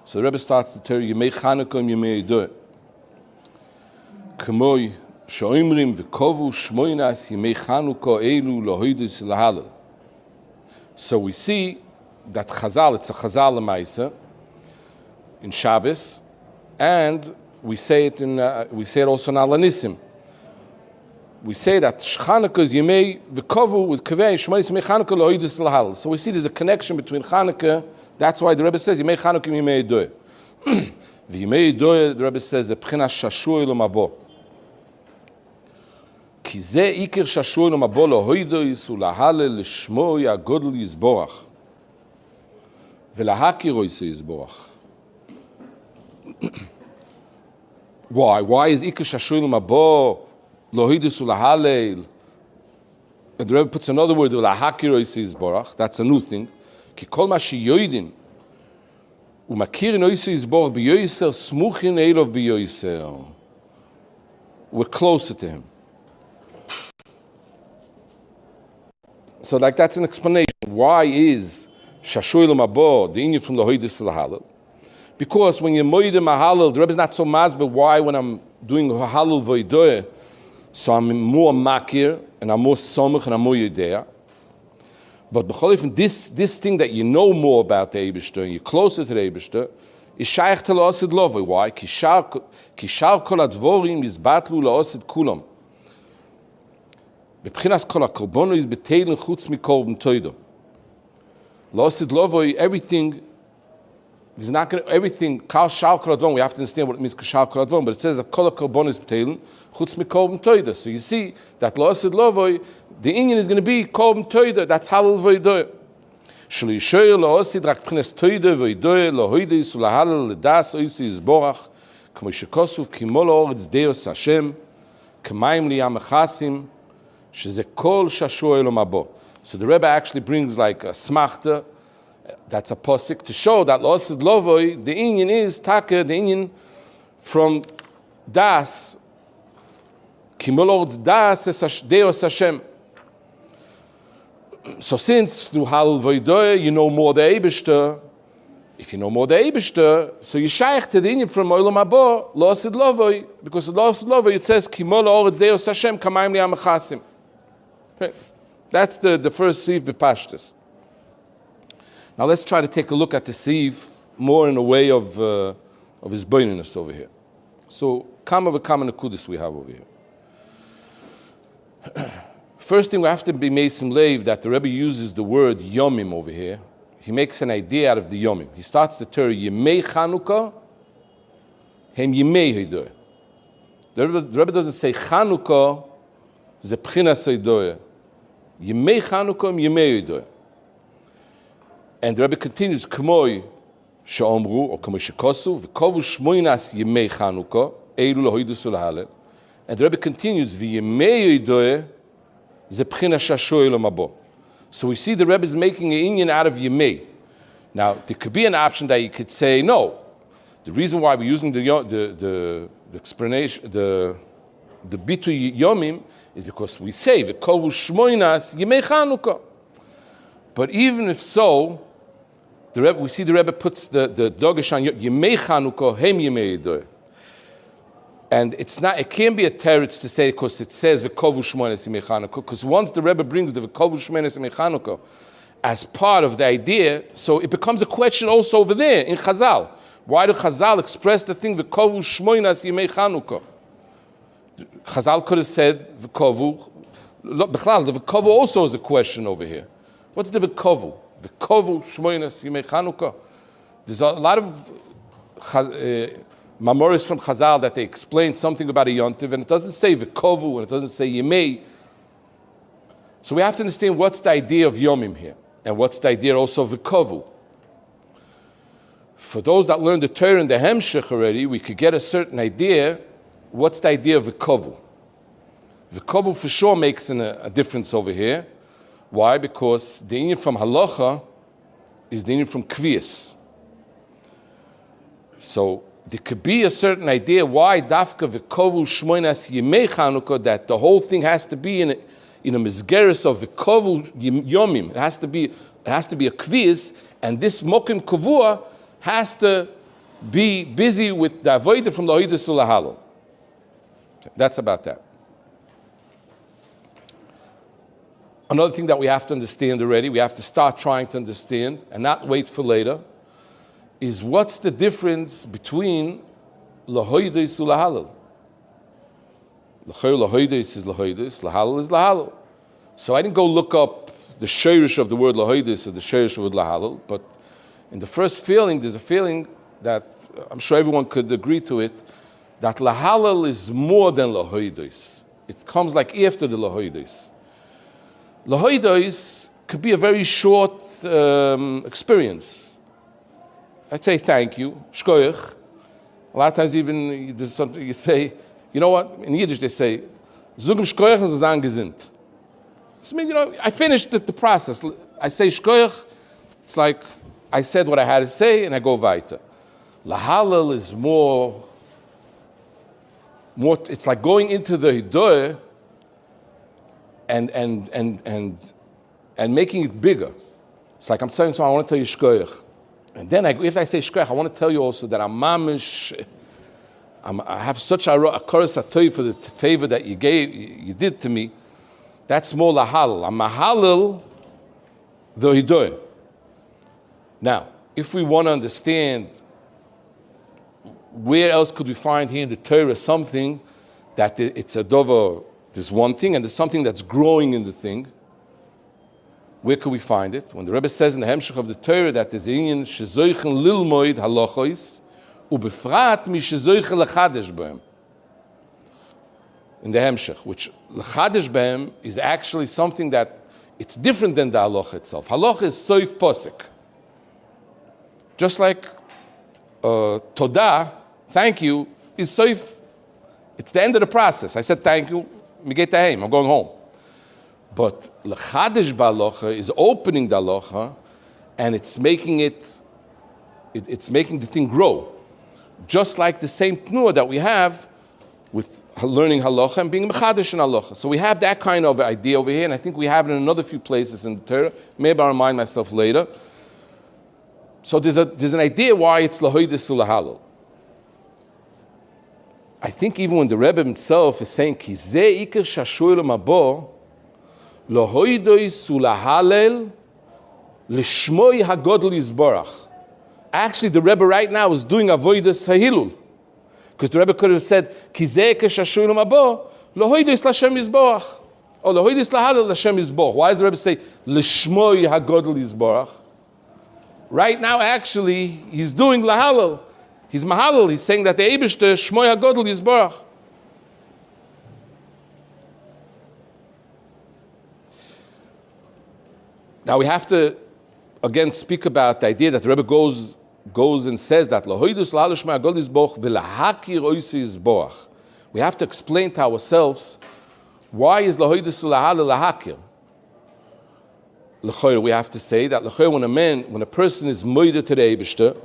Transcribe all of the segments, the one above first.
So the Rebbe starts the Torah, Yemei Chanukah and Yemei Doeh. K'moi she'omrim v'kovu shmoinas Yemei Chanukah elu lohoidus lahalel. So we see that Chazal, it's a Chazal L'maisa in Shabbos, and we say it also in Alanissim. We say that Chanukah is Yemei v'kovu with kavei shmoinas Yemei Chanukah lohoidus lahalel. So we see there's a connection between Chanukah. That's why the Rebbe says Yemei Chanukah and Yemei Doeh. V'Yemei Doeh, the Rebbe says, the B'chinas Shashuy L'mabo. Ki zeh ikir Shashuy L'mabo lohoidois u'lahalel l'shmoi ha'godl yizborach v'lahakir oisei yizborach. Why? Why is ikir Shashuy L'mabo lohoidois u'lahalel? And the Rebbe puts another word, v'lahakir oisei yizborach. That's a new thing. Ki kol ma sheyoidin u'makirin oisei yizborach b'yoyser smuchin eilov b'yoyser. We're closer to him. So like that's an explanation. Why is Shashuy L'mabo the inyan from the Hoidis L'halal? Because when you're Moedim HaHalal, the Rebbe is not so masber why when I'm doing Halal V'Idoeh, so I'm more makir, and I'm more somach, and I'm more yedea. But this thing that you know more about the Eibishter, and you're closer to the Eibishter, is shaykh to la'osid lovoi. Why? Ki shar kol advorim yizbatlu la'osid kulam. B'chinas kol ha'korbono is b'teilin chutz mikorban toido. La'osid lovoi, everything, there's not going to, everything, kal shar kol advorim, we have to understand what it means, shar kol advorim, but it says that kol ha'korbono is b'teilin chutz mikorban toido. So you see that la'osid lovoi, the inyan is going to be korban toido, that's halal v'yidoy. Shli shiur la'osid rak b'chinas toido v'yidoy lohoidis u'lahalal l'das oisi yizborach k'mo shekosuv k'mo la'oretz deos Hashem k'mayim liyam echasim sheze kol shashuy l'mabo. So the Rebbe actually brings like a smachta, that's a posik, to show that la'osid lovoi, the inyan is taka, the inyan from das k'mo la'oretz das deos Hashem. So since through Halal V'Idoeh you know more the Eibishter, if you know more the Eibishter, so you shaykh to the inyan from Olam Haba, La'osid Lovoi, because La'osid Lovoi it says Kimo La'oretz Deos Hashem Kamayim Li'am Echasim. Okay. That's the first Sif B'Pashtus. Now let's try to take a look at the Sif more in a way of his boininess over here. So Kama V'Kama Nekudis we have over here. First thing we have to be made some leiv that the Rebbe uses the word yomim over here. He makes an idea out of the yomim. He starts the Torah Yemei Chanukah, Hem Yemei Hidoeh. The Rebbe doesn't say Chanukah ze b'chinas Hidoeh. Yemei Chanukah, Hem Yemei Hidoeh. And the Rebbe continues K'moi she'omru or K'moi she'kosu v'kovu shmoinas Yemei Chanukah eilu lohoidus u'lahalel. And the Rebbe continues V'Yemei Hidoeh. So we see the Rebbe is making an inyan out of Yemei. Now there could be an option that you could say no. The reason why we're using the explanation, the bitu yomim, is because we say v'kovu shmoinas Yemei Chanukah. But even if so, the Rebbe, we see the Rebbe puts the dogesh on Yemei Chanukah Hem Yemei Hidoeh. And it can't be a teretz to say because it says v'kovu shmoinas Yemei Chanukah, because once the Rebbe brings the v'kovu shmoinas Yemei Chanukah as part of the idea, so it becomes a question also over there in Chazal. Why do Chazal express the thing v'kovu shmoinas Yemei Chanukah? Chazal could have said v'kovu. B'chlal, the v'kovu also is a question over here. What's the v'kovu? V'kovu shmoinas Yemei Chanukah. There's a lot of Mamoris from Chazal that they explain something about a yontiv, and it doesn't say v'kovu, and it doesn't say yemei. So we have to understand what's the idea of yomim here, and what's the idea also of v'kovu. For those that learn the Torah and the Hemshech already, we could get a certain idea. What's the idea of v'kovu? V'kovu for sure makes a difference over here. Why? Because the inyan from halacha is the inyan from kviyas. So there could be a certain idea why dafka v'kovu shmoinas Yemei Chanukah, that the whole thing has to be in a mizgeres of v'kovu yomim. It has to be a kviz, and this mokim kavua has to be busy with the avodah from lahoidus ulahalal. That's about that. Another thing that we have to understand already, we have to start trying to understand and not wait for later, is what's the difference between lahoidus ulahalal. Lahoidus is lahoidus, lahalal is lahalal. So I didn't go look up the shiur of the word lahoidus or the shiur of the word lahalal, but in the first feeling, there's a feeling that I'm sure everyone could agree to it, that lahalal is more than lahoidus. It comes like after the lahoidus. Lahoidus could be a very short experience. I'd say thank you, shkoyach. A lot of times even there's something you say, you know what, in Yiddish they say, zugem shkoyach und sagen gesinnt. I mean, I finished the process. I say shkoyach, it's like I said what I had to say and I go weiter. Lahalal is more, it's like going into the hidoeh and making it bigger. It's like I'm telling you, so I want to tell you shkoyach. And then if I say shkoyach, I want to tell you also that I'm mamish, I have such a koros atoy for the favor that you did to me. That's more lahalal. I'm mahalal the hidoeh. Now, if we want to understand where else could we find here in the Torah something that it's a dover, there's one thing and there's something that's growing in the thing, where could we find it? When the Rebbe says in the Hemshech of the Torah that there's inyan shezoichen lilmoid halachos ubefrat mi shezoichen lechadesh b'hem. In the Hemshech, which lechadesh b'hem is actually something that it's different than the halacha itself. Halacha is soif posek. Just like todah, thank you, is soif. It's the end of the process. I said thank you, me get home, I'm going home. But lechadesh b'halacha is opening the halacha, and it's making it's making the thing grow. Just like the same tnuah that we have with learning halacha and being mechadesh in halacha. So we have that kind of idea over here, and I think we have it in another few places in the Torah. Maybe I'll remind myself later. So there's an idea why it's lahoidus ulahalal. I think even when the Rebbe himself is saying ki ze iker shashurim abo lahoidus ulahalal lishmoi hagodl yizborach. Actually, the Rebbe right now is doing avoidus hahilul, because the Rebbe could have said ki ze iker shashurim abo lahoidus lashem yizborach or lahoidus lahalal lashem yizborach. Why does the Rebbe say lishmoi hagodl yizborach? Right now, actually, he's doing lahalal. He's mahalal. He's saying that the Eibishter Shmoy HaGodel Yisborach. Now we have to again speak about the idea that the Rebbe goes and says that lahoidus lahal Shmoy HaGodel Yisborach v'lahakir oisei Yisborach. We have to explain to ourselves why is lahoidus lahal lahakir. We have to say that when a person is moide to the Eibishter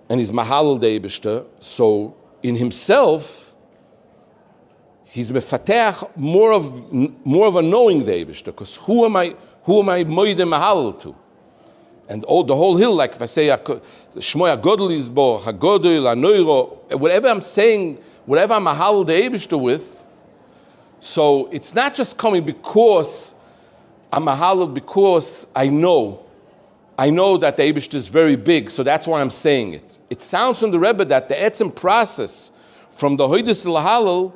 and he's mahalal the Eibishter, so in himself he's mefateach more of a knowing the Eibishter, because who am I moide mahalal to? And the whole hill, like if I say Shmoy HaGodel Yisborach, HaGodel, HaNoiro, whatever I'm saying, whatever I'm mahalal the Eibishter with, so it's not just coming because I'm mahalal because I know that the Eibishter is very big, so that's why I'm saying it. It sounds from the Rebbe that the etzem process from the hoidus lahalal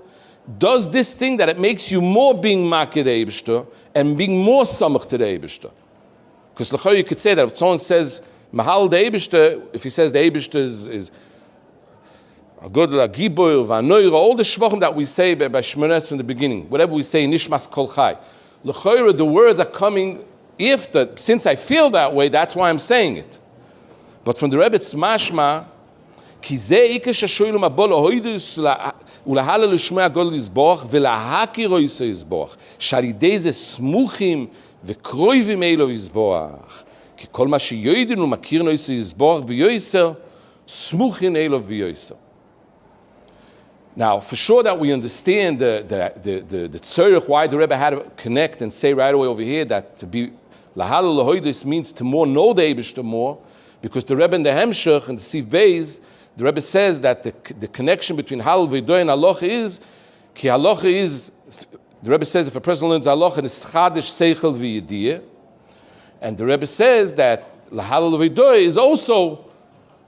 does this thing that it makes you more being makir the Eibishter and being more samach to the Eibishter. Because you could say that if someone says mahal the Eibishter, if he says the Eibishter is a good gibur, v'anoira, all the shvachim that we say by Shmones from the beginning, whatever we say, nishmas kol chai. L'chayra, the words are coming after. Since I feel that way, that's why I'm saying it. But from the Rebbe, it's mashma, ki ze ike shashoylum abo lahoidus ulahala l'shmei HaGodel Yisborach v'lahakir oisei Yisborach sharidei ze smuchim v'kroivim eilo Yisborach ki kol ma sheyoidinu makir oisei Yisborach b'yoiser smuchin eilo b'yoiser. Now, for sure that we understand the tzorich, why the Rebbe had to connect and say right away over here that to be lahalal lahoidus means to more know the Eibishter more, because the Rebbe in the Hemshech and the Siv Beis the Rebbe says that the connection between halal v'doy and halacha is, ki halacha is, the Rebbe says if a person learns halacha, it's chadish seichel v'yediyah, and the Rebbe says that halal v'doy is also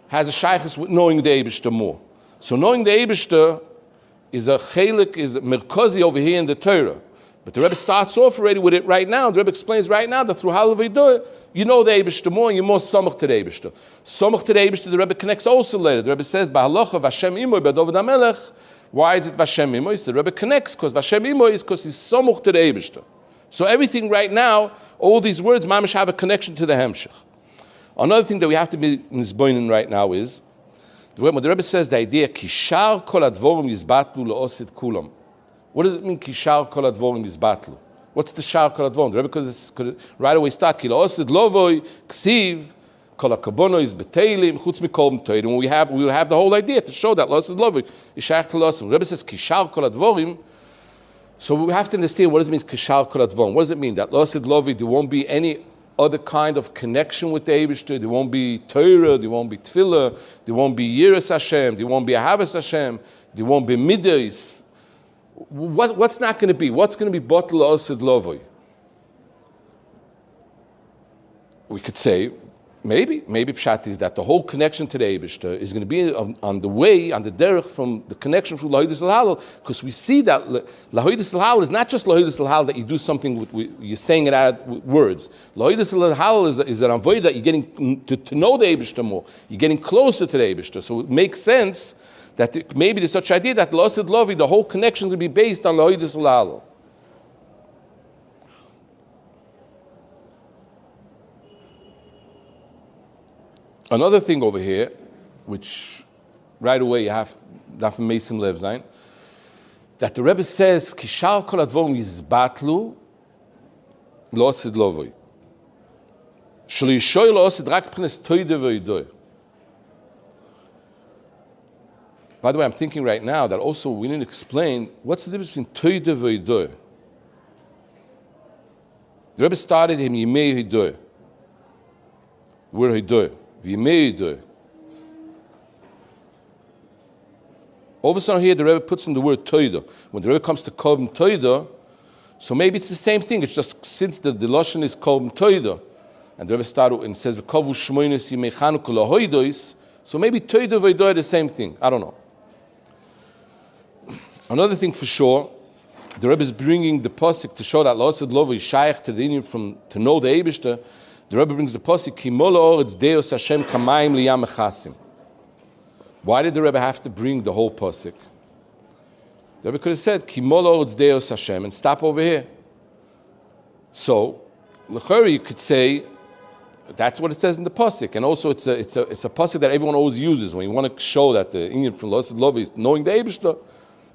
has a shaychus with knowing the Eibishter more. So knowing the Eibishter is a chelik, is a merkozi over here in the Torah. But the Rebbe starts off already with it right now. The Rebbe explains right now that through halal v'doy, you know the Eibishter more and you're more samach to the Eibishter. Samach to the Eibishter, the Rebbe connects also later. The Rebbe says, Ba'halacha v'Hashem imoy b'David HaMelech. Why is it v'Hashem imoy? So the Rebbe connects because v'Hashem imoy is because he's samach to the Eibishter. So everything right now, all these words, mamish have a connection to the Hemshech. Another thing that we have to be nizboinin right now is, when the Rebbe says the idea, kishar kol advorim yizbatlu le'osid kulam. What does it mean, kishar kol advorim yizbatlu? What's the shar kol advorim? The Rebbe could right away start, ki le'osid lovoy, ksiv, kol hakabono is beteilim, chutz mikol m'toyim. And we will have the whole idea to show that le'osid lovoy is shaykh to le'osid. The Rebbe says, kishar kol advorim. So we have to understand what does it mean, kishar kol advorim. What does it mean? That le'osid lovoy, there won't be any other kind of connection with the Eibishter. There won't be Torah, there won't be Tefillah, there won't be Yiras Hashem, there won't be Ahavas Hashem, there won't be Midas. What's not going to be? What's going to be Botel Osid Lovoy? We could say, maybe Pshat is that the whole connection to the Eibishter is going to be on the way, on the derech from the connection from Lahoidus al-Halal, because we see that Lahoidus al-Halal is not just Lahoidus al-Halal that you do something with you're saying it out with words. Lahoidus al-Halal is an avoid that you're getting to know the Eibishter more. You're getting closer to the Eibishter. So it makes sense that maybe there's such idea that L'osid Lovi, the whole connection will be based on Lahoidus al-Halal. Another thing over here, which right away you have Daf Meisim Lev Zayin, that the Rebbe says, Kishar kol advorim yizbatlu lo'osid lovoi. Shelo yishoy lo'osid rak p'nes toide v'yidoy. By the way, I'm thinking right now that also we need to explain what's the difference between toide v'yidoy. The Rebbe started him yimei hidoy. Where hidoy? All of a sudden here the Rebbe puts in the word toida. When the Rebbe comes to kolm toida, so maybe it's the same thing. It's just since the lashon is kolm toida, and the Rebbe started and says v'kovu shmoynes yimei chanukah lahoidos. So maybe toida v'yidoy are the same thing. I don't know. Another thing for sure, the Rebbe is bringing the pasuk to show that la'osid lovo is shaykh to the Indian from to know the Eibishter. The Rebbe brings the pasuk, Ki molo oretz deos Hashem kamayim liyam echasim. Why did the Rebbe have to bring the whole pasuk? The Rebbe could have said, Ki molo oretz deos Hashem, and stop over here. So, l'chori, you could say, that's what it says in the pasuk, and also it's a pasuk that everyone always uses when you want to show that the Indian from L'osid Lovi is knowing the Eibishter.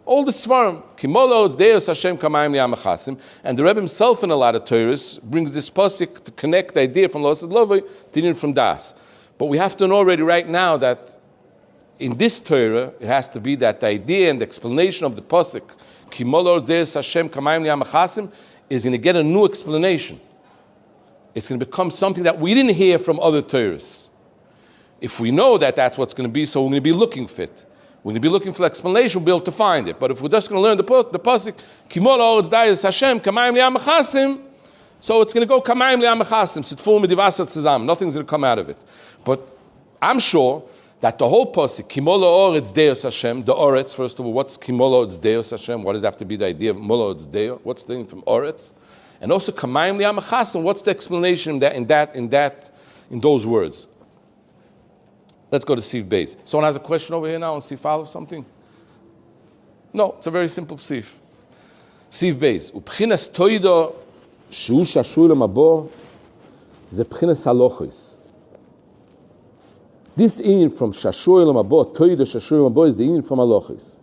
All the svarim, Kimolo it's Deus Hashem Kamayim Liyam Echasim, and the Rebbe himself in a lot of Torahs brings this pasuk to connect the idea from L'osid Lovi to from Das. But we have to know already right now that in this Torah it has to be that the idea and the explanation of the pasuk Kimolo Deus Hashem Kamayim Liyam Echasim is going to get a new explanation. It's going to become something that we didn't hear from other Torahs. If we know that that's what's going to be, so we're going to be looking for it. We're going to be looking for explanation, we'll be able to find it. But if we're just going to learn the pasuk, Kimol Oretz Dayis Hashem, Kamayim Liyam Echasim, so it's going to go Kamayim Liyam Echasim, Sitful Midivasat Tzazam, nothing's going to come out of it. But I'm sure that the whole pasuk, Kimol Oretz Deus Hashem, the Oretz, first of all, what's Kimol Oretz Deus Hashem? What does that have to be the idea of Mol Oretz Deus? What's the thing from Oretz? And also Kamayim Liyam Echasim, what's the explanation in those words? Let's go to Siv Beis. Someone has a question over here now and Siv follow something? No, it's a very simple Siv. Siv Beis. Ubchinas toido shu shiurim abo ze bchinas halochos. This in from shiurim abo, toido shiurim abo is the in from halochos.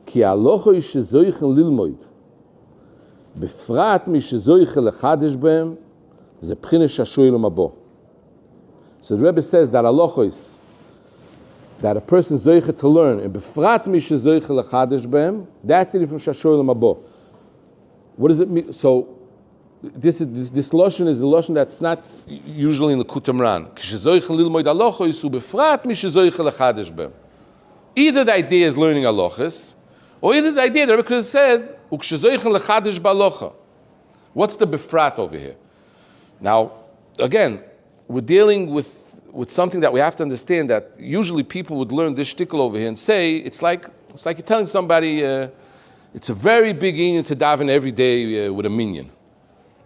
Ki halochos shezoichen lilmoid. Befrat mi shezoichen lechadesh behem ze bchinas shiurim abo. So the Rebbe says that halochos, that a person zoiche to learn, and befrat mi shezoiche lechadesh behem, that's it from shiurim abo. What does it mean? So this lashon is a lashon that's not usually in the kutamran. Either the idea is learning halachas, or either the idea the Rebbe could have said, what's the befrat over here? Now, again, we're dealing with something that we have to understand, that usually people would learn this shtickle over here and say, it's like you're telling somebody, it's a very big inyan to daven every day with a minyan.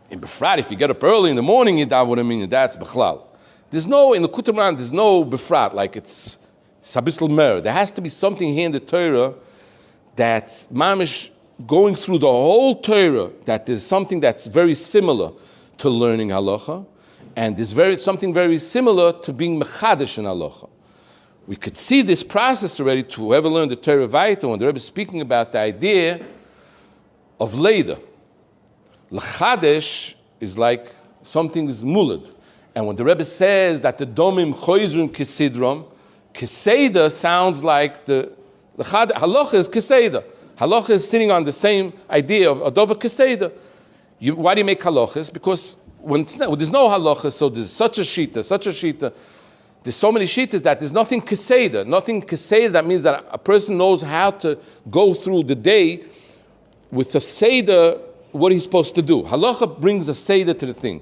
In befrat, if you get up early in the morning, you daven with a minyan, that's bechlal. In the kutamran, there's no befrat, like it's sabisl mer. There has to be something here in the Torah that's mamish going through the whole Torah, that there's something that's very similar to learning halacha, and there's something very similar to being mechadish in halacha. We could see this process already to whoever learned the Torah Vaita when the Rebbe is speaking about the idea of Leda. L'chadesh is like something is mulad. And when the Rebbe says that the domim choizrim kesidrom, keseda sounds like the halacha is keseda. Halacha is sitting on the same idea of adova keseda. Why do you make halachas? Because when there's no halacha, so there's such a shita. There's so many shitas that there's nothing keseda. Nothing keseda, that means that a person knows how to go through the day with a seder, what he's supposed to do. Halacha brings a seder to the thing.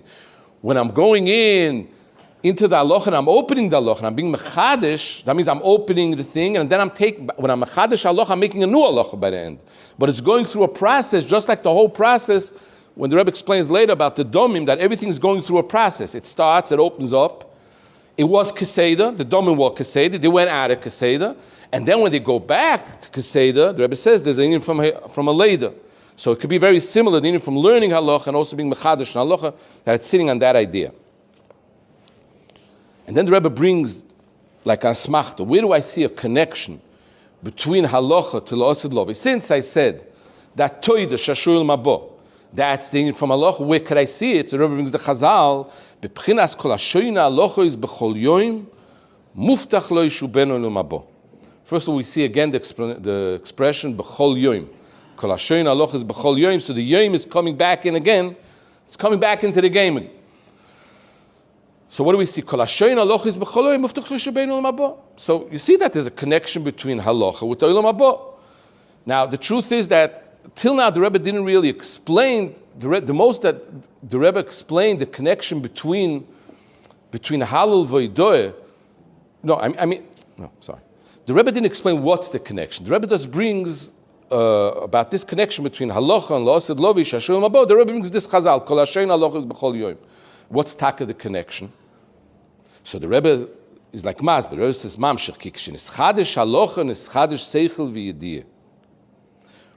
When I'm going into the halacha and I'm opening the halacha and I'm being mechadish, that means I'm opening the thing, and then when I'm mechadish halacha, I'm making a new halacha by the end. But it's going through a process, just like the whole process, when the Rebbe explains later about the domim, that everything's going through a process. It starts, it opens up. It was keseda, the domim were keseda, they went out of keseda, and then when they go back to keseda, the Rebbe says there's an inyan from a leda. So it could be very similar, the inyan from learning halacha and also being mechadish halacha, that it's sitting on that idea. And then the Rebbe brings like a smachta. Where do I see a connection between halacha to la'ased lovi? Since I said that toida shashul mabo, that's the from halacha, where could I see it? So the Rebbe brings the chazal, b'pchinas kol hashoyna halacha is b'chol yoim, muftach lo yishubenu l'mabo. First of all, we see again the expression b'chol yoim. Kol hashoyna halacha is b'chol yoim, so the yoim is coming back in again. It's coming back into the game again. So what do we see? Kol hashoyna halacha is b'chol yoim, muftach lo yishubenu l'mabo. So you see that there's a connection between halacha with olam haba. Now the truth is that till now, the Rebbe didn't really explain the most that the Rebbe explained the connection between halal v'yidoeh. The Rebbe didn't explain what's the connection. The Rebbe just brings about this connection between halacha and la'ased lovi shashul mabo. The Rebbe brings this chazal, kol hashoyna halacha is b'chol yoim. What's taka the connection? So the Rebbe is like mas, but the Rebbe says mamshech kikshin ischadesh halacha and ischadesh seichel v'yidiyah.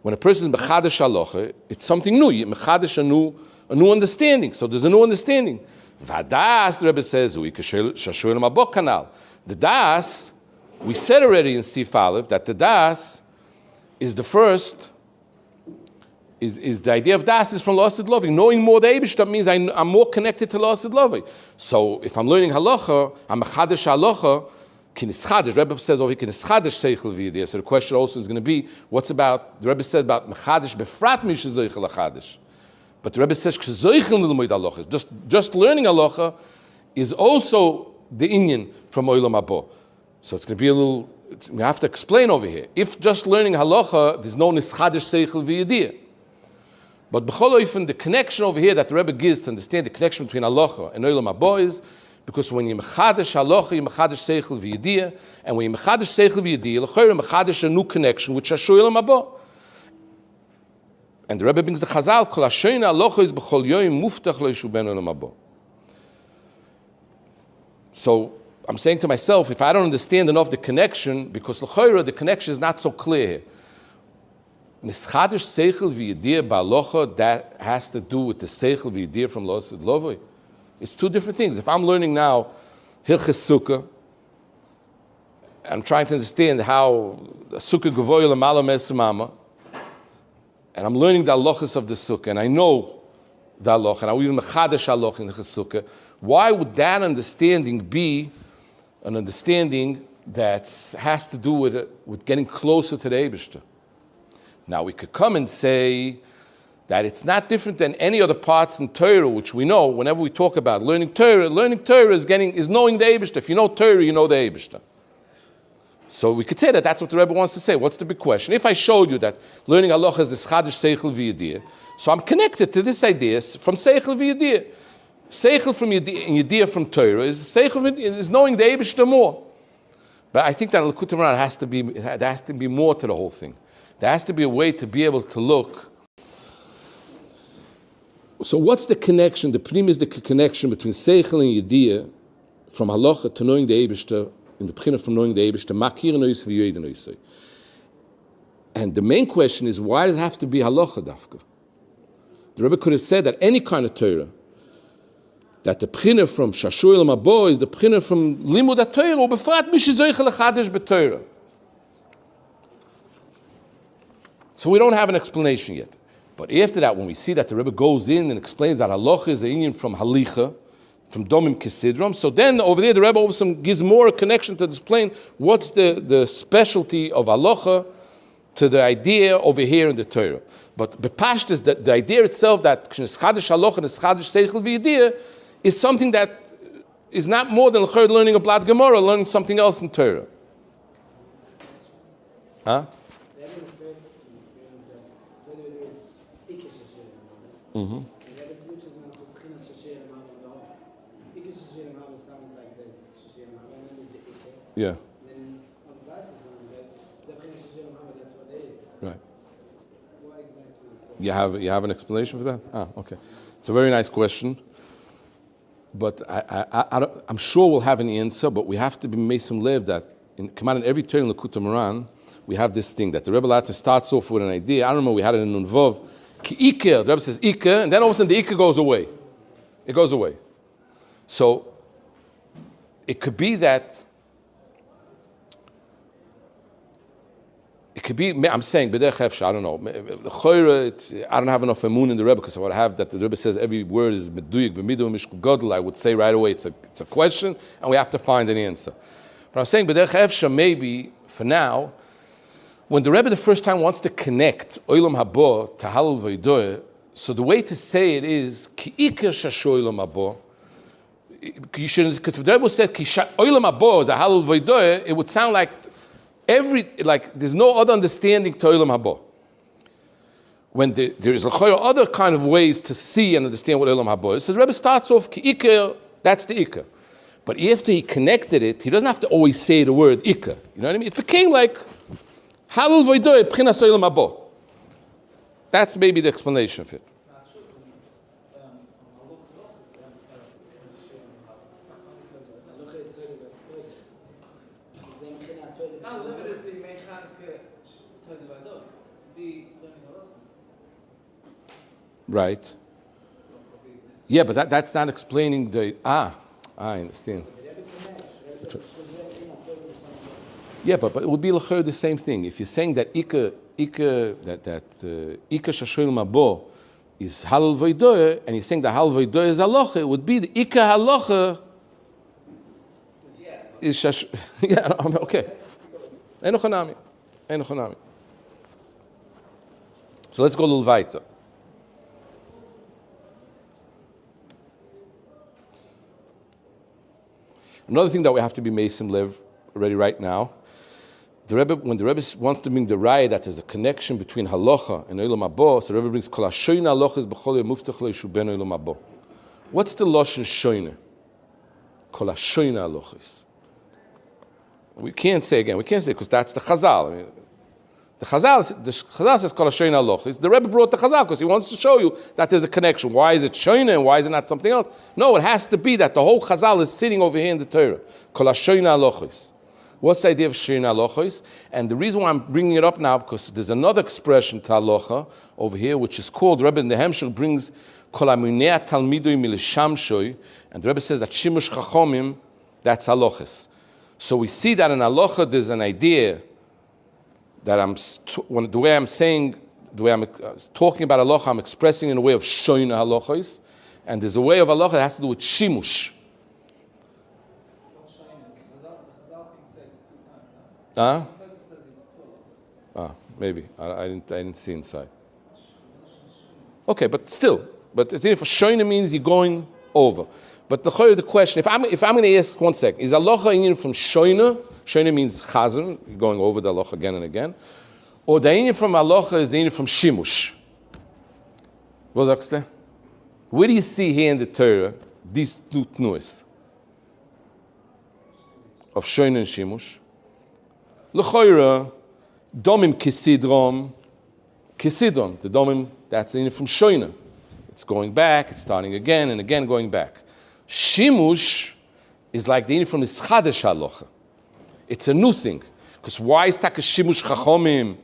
When a person is mechadish halacha, it's something new. You mechadish a new understanding. So there's a new understanding. Vadas, the Rebbe says, shashuel mabok kanal. The das, we said already in Sif Aleph that the das is the first. Is the idea of das is from la'ased lovi. Knowing more the Eibush, that means I'm more connected to la'ased lovi. So if I'm learning halacha, I'm mechadish halacha. Rebbe says over here, so the question also is going to be, the Rebbe said about mechadish befrat mish zeichel achadish. But the Rebbe says, just learning halacha is also the inyan from olam haba. So it's going to be we have to explain over here. If just learning halacha, there's no nischadish seichel v'yediyah. But b'chol oifen, the connection over here that the Rebbe gives to understand the connection between halacha and olam haba is, because when you mechadish halacha, you mechadish seichel v'yediyah, and when you mechadish seichel v'yediyah, l'chayr mechadish a new connection with shashoyel mabo. And the Rebbe brings the chazal, kol hashoyna halacha is b'chol yoyim muftach lo yishubenu l'mabo. So I'm saying to myself, if I don't understand enough the connection, because l'chayr the connection is not so clear here. Nischadish seichel v'yediyah ba'halacha, that has to do with the seichel v'yediyah from la'ased lovi. It's two different things. If I'm learning now Hilchas Sukkah, I'm trying to understand how Sukkah Gavoy L'Mala Me'Simama, and I'm learning the halachas of the Sukkah, and I know the halacha, and I will even mechadash halacha in Hilchas Sukkah, why would that understanding be an understanding that has to do with getting closer to the Eibishter? Now we could come and say that it's not different than any other parts in Torah, which we know whenever we talk about learning Torah is knowing the Eibishter. If you know Torah, you know the Eibishter. So we could say that that's what the Rebbe wants to say. What's the big question? If I showed you that learning halacha is the chadash seichel v'yediyah, so I'm connected to this idea from seichel v'yediyah. Seichel from yediyah from Torah is knowing the Eibishter more. But I think that likutai moharan there has to be more to the whole thing. There has to be a way to be able to look. So what's the connection? The pnim is the connection between seichel and yediyah from halacha to knowing the Eibishter, in the pchina from knowing the Eibishter, makir nois v'yoyed noisei. And the main question is, why does it have to be halacha dafka? The Rebbe could have said that any kind of Torah, that the pchina from shashuil mabo is the pchina from limud ha-Torah, or befrat mishizoichel echadish b'Torah. So we don't have an explanation yet. But after that, when we see that the Rebbe goes in and explains that halacha is a union from halicha, from domim kisidram, so then over there the Rebbe also gives more connection to explain what's the specialty of halacha to the idea over here in the Torah. But bepasht is that the idea itself that chadash halacha and chadash seichel v'yediyah is something that is not more than learning a blad gemara, learning something else in Torah. Huh? Mm-hmm. Yeah. Right. You have an explanation for that? Okay. It's a very nice question, but I'm sure we'll have an answer. But we have to be made some lev that in every Torah in likutai moharan we have this thing that the Rebbe Latter starts off with an idea. I don't remember, we had it in Nunvav. Ki Ika, the Rebbe says Ika, and then all of a sudden the Ika goes away. It goes away. So it could be that. It could be, I'm saying, b'derech hefsha, I don't know. I don't have enough emun in the Rebbe, because I would have that the Rebbe says every word is meduyik, b'midu, mishku gottlieb. I would say right away it's a question, and we have to find an answer. But I'm saying, b'derech hefsha, maybe, for now, when the Rebbe the first time wants to connect olam habo to halal v'yidoyah, so the way to say it is, ki ikar shasho olam habo, because if the Rebbe said, ki olam habo is a halal v'yidoyah, it would sound like there's no other understanding to olam haba. When there is other kind of ways to see and understand what olam haba is. So the Rebbe starts off ki ikar, that's the ikar. But after he connected it, he doesn't have to always say the word ikar. You know what I mean? It became like halal v'yidoyah b'chinas olam haba. That's maybe the explanation of it. Right. Yeah, but that's not explaining the I understand. Yeah, but it would be the same thing. If you're saying that Ika shashoil mabo is halal v'yidoyah, and you're saying that halal v'yidoyah is halacha, it would be the Ika halacha is shash. Yeah, okay. Enoch hanami. So let's go a little weiter. Another thing that we have to be mesim live already right now, when the Rebbe wants to bring the raya that there's a connection between halacha and olam haba, so the Rebbe brings kol hashoyna halachas b'chol muftach lo yishuben olam haba. What's the lashon shoyna? Kol hashoyna halachas. We can't say because that's the Chazal. I mean, the Chazal says kol hashoyna halachas. The Rebbe brought the Chazal because he wants to show you that there's a connection. Why is it shoyna and why is it not something else? No, it has to be that the whole Chazal is sitting over here in the Torah. Kol hashoyna halachas. What's the idea of shoyna halachas? And the reason why I'm bringing it up now, because there's another expression to halacha over here, which is called, the Rebbe in the Hemshech brings kol hamunei talmidui milishamshoy, and the Rebbe says that shimush chachomim, that's halachas. So we see that in halacha there's an idea that the way I'm talking about halacha, I'm expressing in a way of shoyna halachas, and there's a way of halacha that has to do with shimush. Maybe I didn't see inside. Okay, but still. But it's for shoina means you're going over. But the question, if I'm going to ask 1 second, is halacha inyan from shoina? Shoina means chazan, you're going over the halacha again and again. Or the inyan from halacha is the inyan from shimush? What sagst du? Where do you see here in the Torah these two tnuas of shoina and shimush? L'choira, domim kisidrom, the domim, that's in from shoina. It's going back, it's starting again and again, going back. Shimush is like the from this chadash halacha. It's a new thing. Because why is taka shimush chachomim,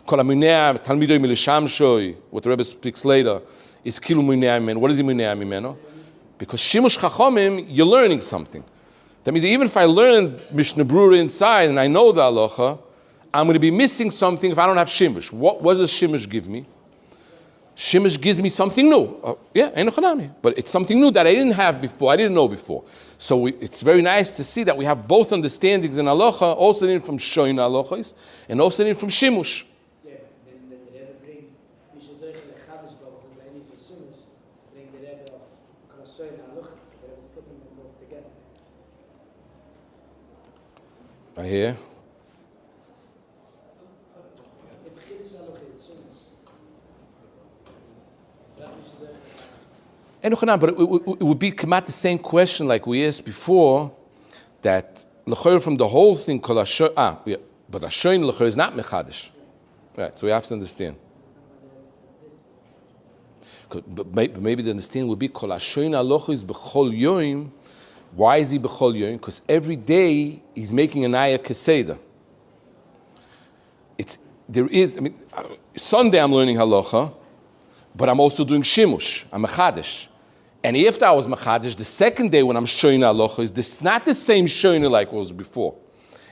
kol haminea, talmidoi milishamshoi, what the Rebbe speaks later, is kilu minea mimeno. What is he minea mimeno? Because shimush chachomim, you're learning something. That means even if I learned Mishnah Brura inside and I know the halacha, I'm going to be missing something if I don't have shimush. What does shimush give me? Shimush gives me something new. But it's something new that I didn't have before, I didn't know before. So it's very nice to see that we have both understandings in halacha, also in from shoina halachos, and also in from shimush. Yeah, then the Rebbe brings, we should say the chadash balls as I need for shimush, bring the Rebbe of kol shoina halachos. The Rebbe's putting them both together. I hear. But it would be come out the same question like we asked before, that l'chor from the whole thing but Hashoin l'chor is not mechadish. Right, so we have to understand. But maybe the understanding would be kol Hashoin halacha is b'chol yoim. Why is he b'chol yoim? Because every day he's making an ayah keseda. Sunday I'm learning halacha, but I'm also doing shimush. I'm mechadish. And after I was mechadish, the second day when I'm showing halacha, it's not the same showing like it was before.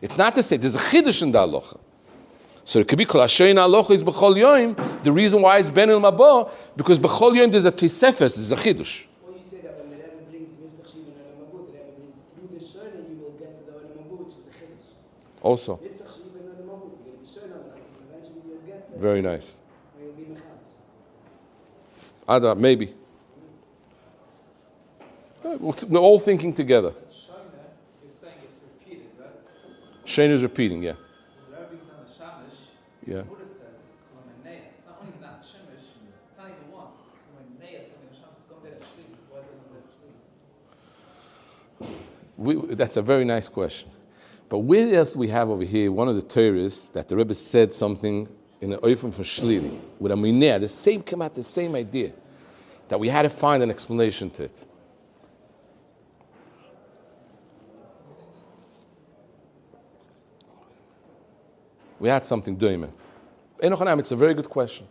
It's not the same. There's a chiddush in the halacha. So it could be kol hashayim halacha is b'chol yoim. The reason why it's ben el mabah, because b'chol yoim there's a tisefes, there's a chiddush. Well, you say that when the Rebbe brings miftach shiva and el mabut, the Rebbe brings through the shayna you will get to the el mabut, which is the chiddush. Also. Miftach shiva and el mabut, you're going to be shayna halacha, and eventually you'll get there. Very nice. Or you'll be mechadish. Ada, maybe. We're all thinking together. Shona, you're saying it's repeated, right? Shane is repeating, yeah. The Rebbe brings down the shamish. Yeah. Buddha says, "Kolamanei." It's not only that shamish. It's not even one. It's kolamanei. It's going there shliach. Why is it going there shliach? That's a very nice question. But where else do we have over here one of the Torahs that the Rebbe said something in an oifim for shlili with a mineh, the same come out, the same idea, that we had to find an explanation to it. We had something doing it. It's a very good question.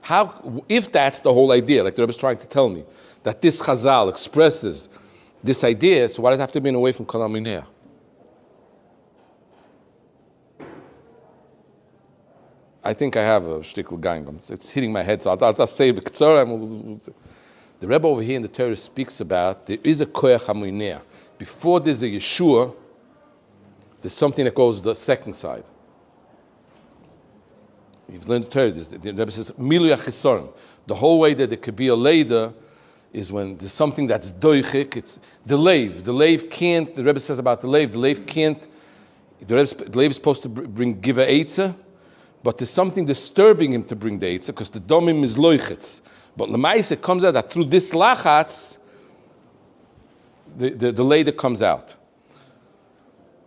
How, if that's the whole idea, like the Rebbe is trying to tell me, that this Chazal expresses this idea, so why does it have to be away from Kol HaMineh? I think I have a shtickle gang. It's hitting my head, so I'll say it. The Rebbe over here in the Torah speaks about there is a koyach hamineh. Before there's a Yeshua, there's something that goes the second side. You've learned the Torah. The Rebbe says milu yachisorim. The whole way that there could be a leader is when there's something that's doichik. It's the leiv. The leiv can't. The Rebbe says about the leiv. The leiv can't. The leiv is supposed to give a eitzah. But there's something disturbing him to bring the eitzah because the domim is loichitz. But lemaisa comes out that through this lachatz, the later comes out.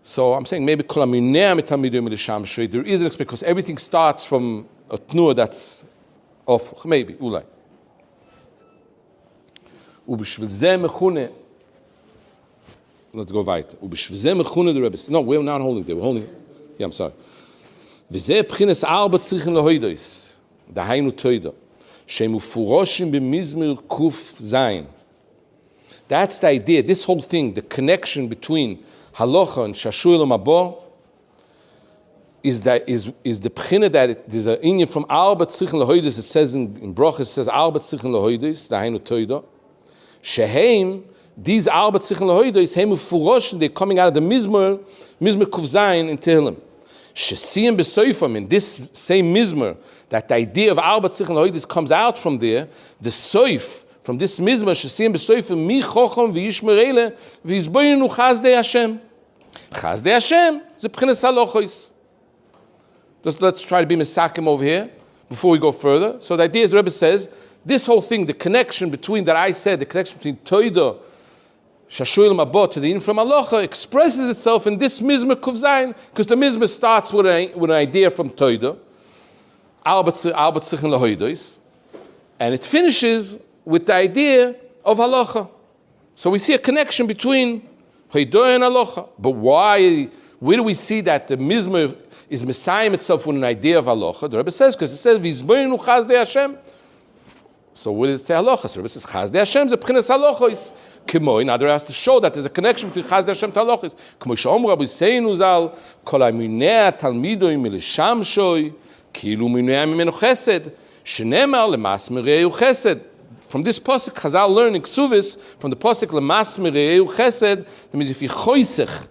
So I'm saying maybe kol hamineh mitamidum l'shamshrei. There is an expectation because everything starts from a tnuah that's off. Maybe ulai. Ubishvil zeh mechune. Let's go weiter. Ubishvil zeh mechune the Rebbe. No, we're not holding there. We're holding. Yeah, I'm sorry. וזה בחינת ארבע צריכים להוידויס, דהיינו תוידו, שמפורשים במזמור קוף זין. That's the idea, this whole thing, the connection between halacha and shashuil mabo is the bchina that there's an inyan from arba tzrichen lehoidus. It says in Broch, it says arba tzrichen lehoidus, dahainu toido. Sheheim, these arba tzrichen lehoidus, heim ufuroshin, they're coming out of the mizmor kuf zayin in Tehillim. Shesiyim b'soifam, in this same mizmer, that the idea of arba tzich l'hoidis comes out from there, the soif, from this mizmer, shesiyim b'soifam, mi chochom v'yishmerele, v'yizboyinu chazdei Hashem. Chazdei Hashem, ze b'chinas halochos. Let's try to be mesakim over here, before we go further. So the idea is, the Rebbe says, this whole thing, the connection between, that I said, the connection between Toida, Shashuilim Abot to the in from Alocha expresses itself in this Mizmer Kuv Zayin, because the Mizmer starts with an idea from Toida, and it finishes with the idea of Halacha. So we see a connection between Hoidoy and Halacha. But why? Where do we see that the Mizmer is messiahing itself with an idea of Halacha? The Rebbe says, because it says, V'izboinu chazdei Hashem. So what does it say halacha? So it says Chazdei Hashem ze b'chinas halachos. K'moi, now there has to show that there's a connection between Chazdei Hashem and halachos. K'moi she'omru Rabbi Seinu zal kol ha'minei talmidoi mileshamshoi kilu minei mimenu chesed shenemar lemas mireu chesed. From this pasuk, Chazal learning Ksuvis, from the pasuk lemas mireu chesed, that means if you choisech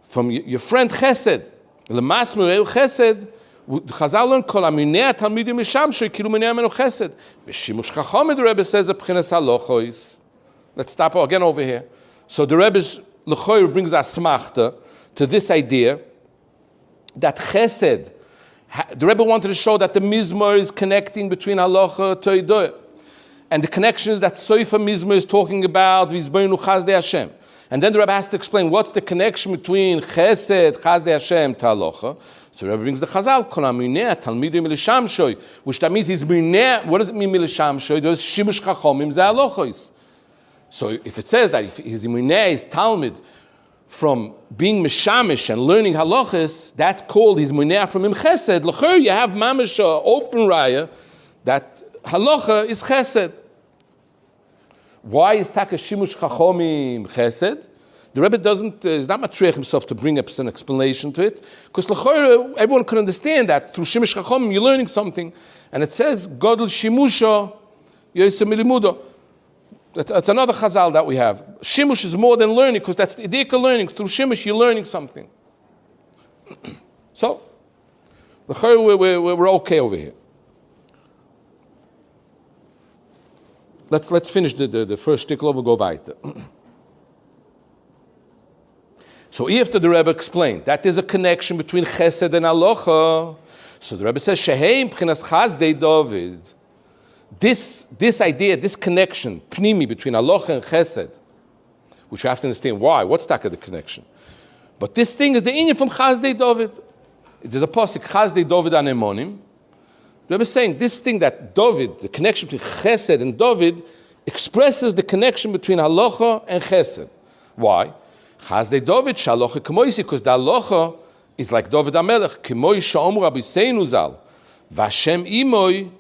from your friend chesed, lemas mireu chesed, Chazal learned kol aminei talmidim mishamshoi kilu minei mimenu chesed. V'shimush chacham, the Rebbe says, b'chinas halachos. Let's stop again over here. So the Rebbe's L'choyer brings asmachta to this idea that chesed, the Rebbe wanted to show that the mizmor is connecting between halacha to idoy. And the connection is that Soifa Mizmor is talking about V'izboinu Chazdei Hashem. And then the Rebbe has to explain what's the connection between Chesed, Chazdei Hashem, to halacha. So the Rebbe brings the Chazal, Kol ha'minei talmidim mileshamshoi, which that means he's minei. What does it mean mileshamshoi? There's shimush chachomim ze halachos. So if it says that if he's minei his talmid from being mishamish and learning halachos, that's called his minei from him chesed. L'cher you have mamish open raya that halacha is chesed. Why is taka shimush chachomim chesed? The Rebbe is not matriach himself to bring up an explanation to it, because everyone can understand that through shimush chachomim you're learning something, and it says godl shimusha yosem milimudo. That's another chazal that we have. Shimush is more than learning, because that's the idea learning. Through shimush you're learning something. So, we're okay over here. Let's finish the first shtickle, we'll go weiter. So after the Rebbe explained that there's a connection between Chesed and Halacha, so the Rebbe says, Sheheim P'chinas Chazdei David. This idea, this connection, Pnimi, between Halacha and Chesed, which you have to understand why, what's the connection? But this thing is the inyan from Chazdei David. There's a pasuk, Chazdei David Anemonim. The Rebbe is saying this thing that David, the connection between Chesed and David, expresses the connection between Halacha and Chesed. Why? Chazdei David shalocha k'moisi, because the halacha is like David HaMelech, k'moi sha'omru Rabbi Seinu zal, v'Hashem imoi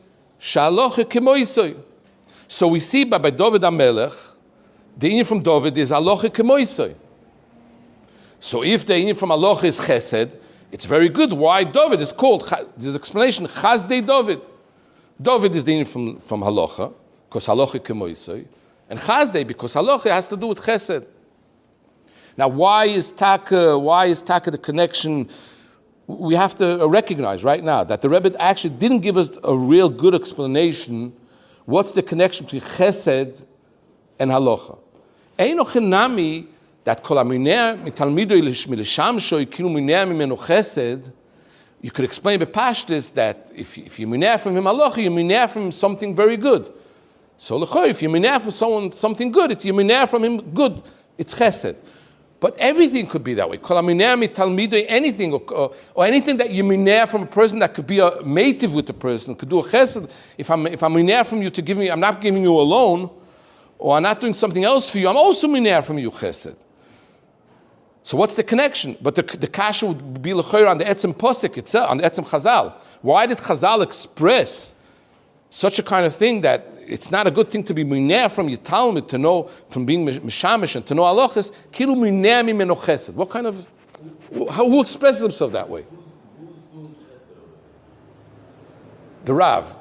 shalocha k'moisoi. So we see by David HaMelech, the inyan from David is halacha k'moisoi. So if the inyan from halacha is chesed, it's very good. Why David is called, there's explanation, Chazdei David. David is the inyan from halacha, because halacha k'moisoi, and Chazdei, because halacha has to do with chesed. Now, why is taka the connection? We have to recognize right now that the Rebbe actually didn't give us a real good explanation. What's the connection between Chesed and Halacha? Eino chenami that kol ha'minei mitalmidoi mileshamshoi kilu minei mimenu Chesed. You could explain b'pashtus that if you minei from him Halacha, you minei from him something very good. So l'choy, if you minei from someone something good, it's you minei from him good. It's Chesed. But everything could be that way. Anything, or anything that you mineh from a person that could be a mative with the person, could do a chesed. If I'm mineh from you to give me, I'm not giving you a loan, or I'm not doing something else for you, I'm also mineh from you chesed. So what's the connection? But the kasha would be l'choyer on the etzem posik itself, on the etzem chazal. Why did chazal express such a kind of thing that it's not a good thing to be mineh from your Talmud, to know, from being mishamish and to know halachas, kilu mineh mimenu chesed. What kind of, who expresses himself that way? The Rav.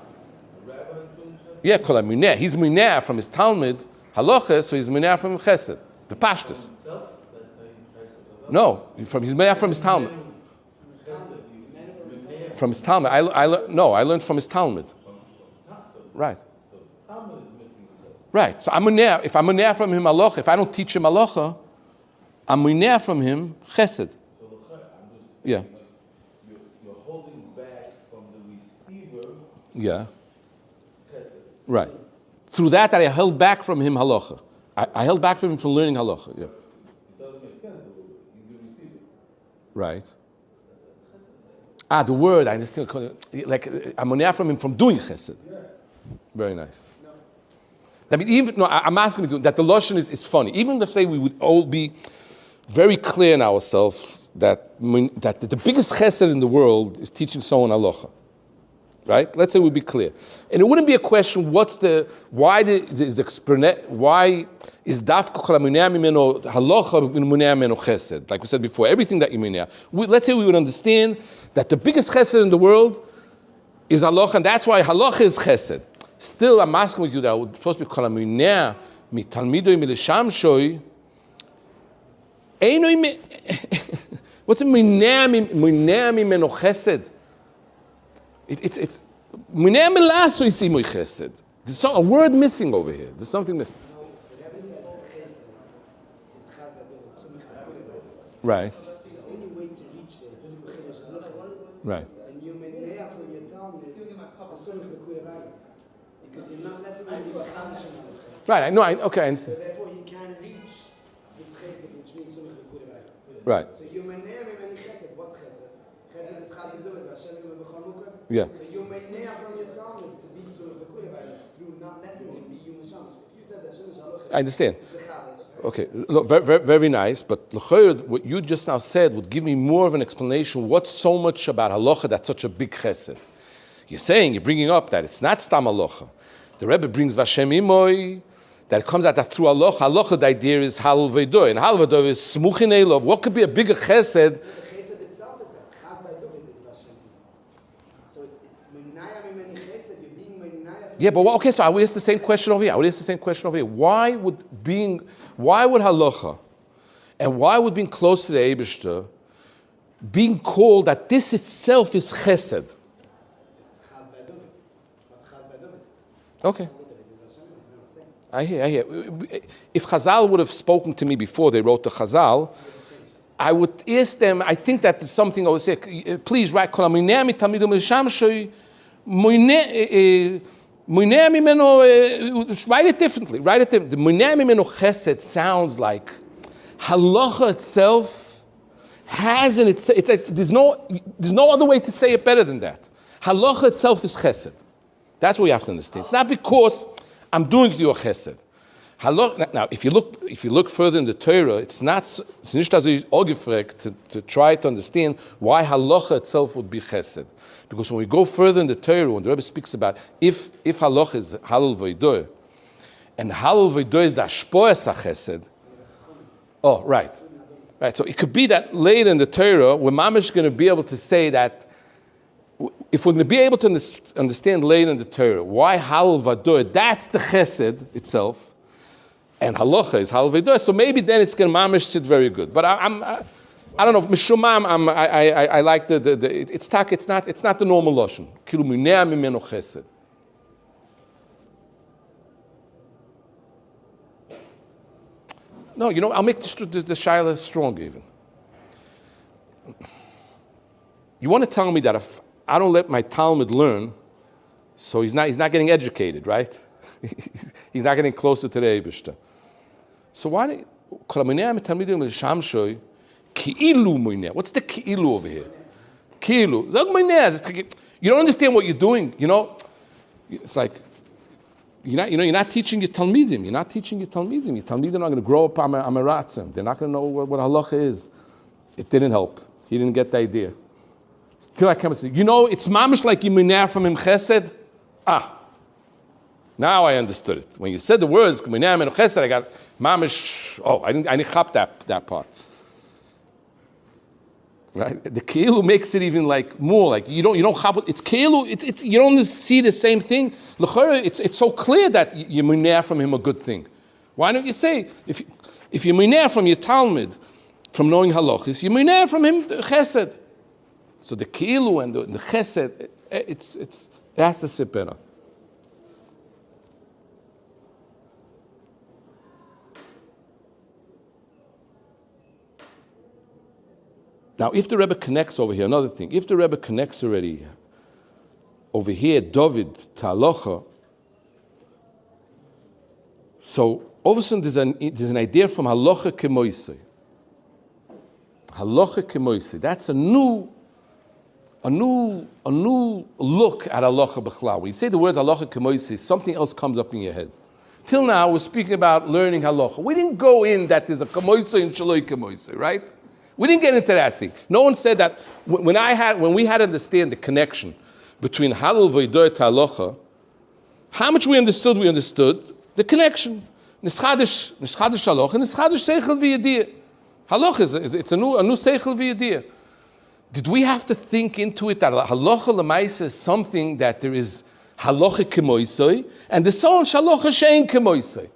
Yeah, kol mineh. He's mineh from his Talmud, halachas, so he's mineh from chesed. The pashtus. No, he's mineh from his Talmud. From his Talmud. I learned from his Talmud. Right. Right. So if I'm munea from him halacha, if I don't teach him halacha, I'm munea from him chesed. Yeah. You're holding back from the receiver. Yeah. Right. Through that I held back from him halacha. I held back from him from learning halacha. Yeah. It doesn't make sense a little bit. He's the receiver. Right. The word, I understand. Like, I'm munea from him from doing chesed. Yeah. Very nice. I mean, I'm asking you that the Lashon is funny. Even if, say, we would all be very clear in ourselves that the biggest chesed in the world is teaching someone halacha. Right? Let's say we'd be clear. And it wouldn't be a question, why is dafka kol hamunea mimeno halacha munea mimeno chesed? Like we said before, everything that you munea. Let's say we would understand that the biggest chesed in the world is halacha, and that's why halacha is chesed. Still, I'm asking with you that we're supposed to be kol hamunea mitalmidoi milishamshoi. What's a munea mimeno chesed? It's munea milaso isimu chesed. There's a word missing over here. There's something missing. Right. Right. And you munea from your Talmud, because you're not letting them be a Right. I know. Okay. I understand. So therefore, you can't reach this chesed, which means something that Right. So you munea mimeni chesed. What's chesed? Chesed is chad geduvit. Hashem is b'chalukah. Yeah. So you munea from your Talmud to be sort of through not letting him be human shamash. If you said that Shemesh halacha, I understand. it's the chadash. Okay. Look, very, very, very nice. But l'chayr, what you just now said would give me more of an explanation. What's so much about halacha that's such a big chesed? You're bringing up that it's not stam halacha. The Rebbe brings Vashem imoy, that it comes out that through halacha. Halacha, the idea is halal v'doy, and halal v'doy is smuchin elov. What could be a bigger chesed? The chesed itself is that chaz da'duvit is Vashem. So it's munaya mimeni chesed. You're being munaya. Yeah, but okay. So I would ask the same question over here. Why would halacha, and why would being close to the Eibishter, being called that this itself is chesed? Okay. I hear. If Chazal would have spoken to me before they wrote the Chazal, I would ask them, I think that there's something I would say, please write, write it differently. The munea mimeno chesed sounds like halacha itself has in its like, there's no other way to say it better than that. Halacha itself is chesed. That's what you have to understand. It's not because I'm doing your chesed. Now, if you look further in the Torah, it's not to try to understand why halacha itself would be chesed. Because when we go further in the Torah, when the Rebbe speaks about if halacha is halal v'idor, and halal v'idor is the ashpoas chesed. Oh, right. So it could be that later in the Torah, we're mamish going to be able to say that. If we're going to be able to understand later in the Torah why halal v'idor, that's the chesed itself, and halacha is halal v'idor, so maybe then it's going to mamish sit very good. But I don't know. Mishumam, I like it's not the normal lashon. Kilu munea mimeno chesed. No, I'll make the shaila strong even. You want to tell me that if I don't let my Talmud learn, so he's not getting educated, right? He's not getting closer to the Eibishter. So why don't what's the ki'ilu over here? Ki'ilu. You don't understand what you're doing, It's like you're not teaching your talmidim. Your talmidim are going to grow up amaratzim. They're not going to know what halacha is. It didn't help. He didn't get the idea. Till I come and say, it's mamish like you munea from him chesed. Now I understood it. When you said the words munea mimeno chesed, I got mamish. Oh, I didn't chop that part. Right? The keilu makes it even like more like you don't chop it. It's keilu. It's you don't see the same thing. L'chora, it's so clear that you munea from him a good thing. Why don't you say if you munea from your Talmud, from knowing halachis, you munea from him chesed. So the Ki'ilu and the Chesed, it has to sit better. Now, if the Rebbe connects over here, another thing, if the Rebbe connects already over here, David to halacha, so all of a sudden there's an idea from halacha kemoisei. Halacha kemoisei. That's a new look at halacha b'chlal. When you say the word halacha kemoisei, something else comes up in your head. Till now, we're speaking about learning halacha. We didn't go in that there's a kemoisei and shaloi kemoisei, right? We didn't get into that thing. No one said that. When we had to understand the connection between halal v'ydoy to halacha, how much we understood the connection. Nischadish halacha, nischadish seichel v'yediyah. Halacha it's a new seichel v'yediyah. Did we have to think into it that halacha l'maisa is something that there is halacha kemoisei and the so on shalocha shein kemoisei?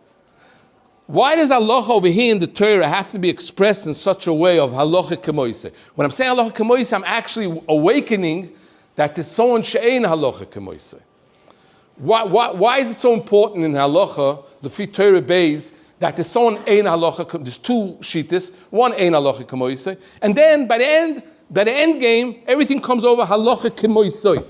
Why does halacha over here in the Torah have to be expressed in such a way of halacha kemoisei? When I'm saying halacha kemoisei, I'm actually awakening that there's someone she'ein halacha kemoisei. Why is it so important in halacha, the Fi Torah Beis, that there's someone ein halacha? There's two shittas, one ein halacha kemoisei, and then by the end game, everything comes over halacha kemoisei.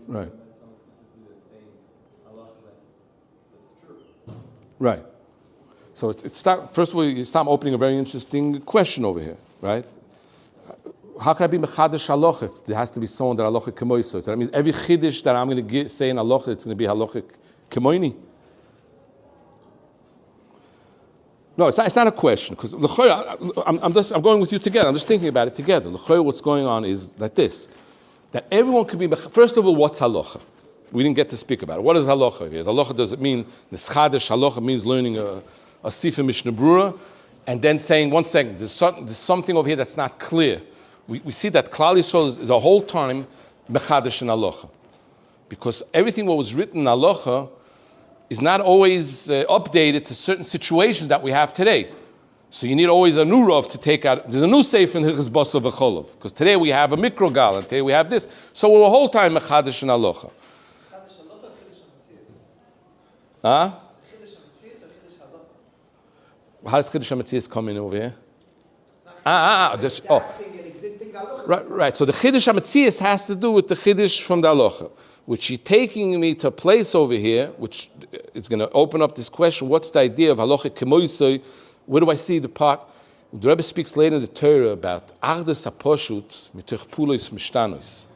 Right. Right. So it's first of all, you start opening a very interesting question over here, right? How can I be mechadash halacha if there has to be someone that halacha kemoisei? That means every chiddush that I'm going to say in halacha, it's going to be halacha kemoini. No, it's not a question, because I'm going with you together. I'm just thinking about it together. What's going on is like this. That everyone could be, first of all, what's halacha? We didn't get to speak about it. What is halacha? Halacha does it mean, nischadish halacha means learning a Sefer Mishnah Brura, and then saying, one second, there's something over here that's not clear. We see that Klal Yisrael is a whole time mechadish in halacha. Because everything what was written in halacha is not always updated to certain situations that we have today. So you need always a new Rav to take out. There's a new seif in Hilchos Basar v'Cholov, because today we have a mikrogal, and today we have this. So we're a whole time mechadish in halacha. Huh? How does Chiddush HaMetzias come in over here? Right. So the Chiddush HaMetzias has to do with the Chiddush from the halacha, which is taking me to a place over here, which it's going to open up this question: what's the idea of halacha kemoisei? Where do I see the part? The Rebbe speaks later in the Torah about Achdas HaPoshut mitoch pulos mishtanos.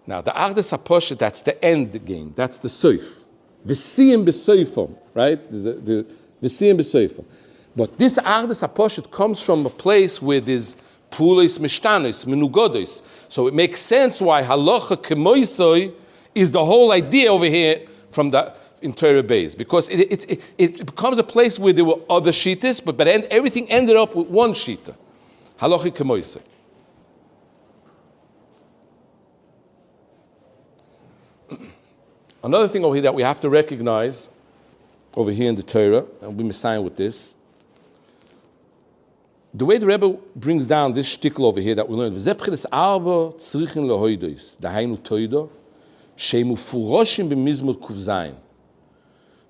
Now, the Achdas HaPoshut, that's the end game. That's the soif. V'siyim b'soifom, right? The v'siyim b'soifom. But this Achdas HaPoshut comes from a place where there's pulos mishtanos, menugodos. So it makes sense why halacha kemoisei is the whole idea over here from the in Torah Beis, because it becomes a place where there were other shittas, but by the end, everything ended up with one shitta. Halacha kemoisei. Another thing over here that we have to recognize over here in the Torah, and we'll be messiah with this, the way the Rebbe brings down this shtickle over here that we learned, v'zebchilas arba tzrichin lehoidos, dahainu toido, shemu furoshim b'mizmor kuf zayin.